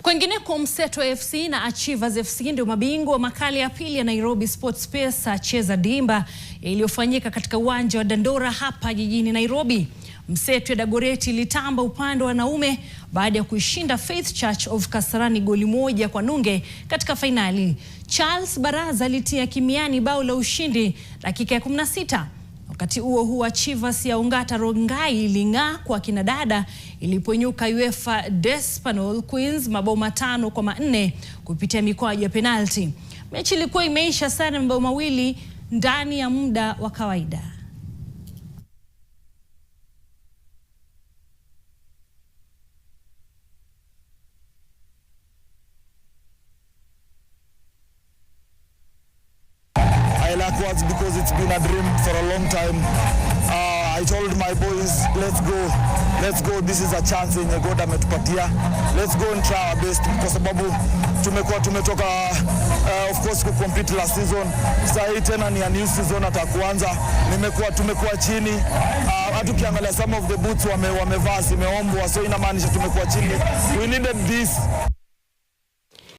Kwingineko, Mseto FC na Achievers FC ndio mabingwa wa makala ya pili ya Nairobi Sports Pesa Cheza Dimba iliyofanyika katika uwanja wa Dandora hapa jijini Nairobi. Mseto ya Dagoretti ilitamba upande wa wanaume baada ya kuishinda Faith Church of Kasarani goli 1-0 katika fainali. Charles Baraza alitia kimiani bao la ushindi dakika ya 16. Wakati huo Achievers ya Ongata Rongai iling'aa kwa kinadada ilipoinyuka UEFA Despanol Queens mabao 5-4 kupitia mikwaju ya penalti. Mechi ilikuwa imeisha sare mabao 2 ndani ya muda wa kawaida. I like words because it's been a dream for a long time. I told my boys, let's go. This is a chance yenye God ametupatia. Let's go and try our best kwa sababu tumetoka of course ku compete last season. Sasa hii tena ni a new season atakuanza. Tumekuwa chini. Hata ukiangalia some of the boots wamevaa simeombwa, so inamaanisha tumekuwa chini. We needed this.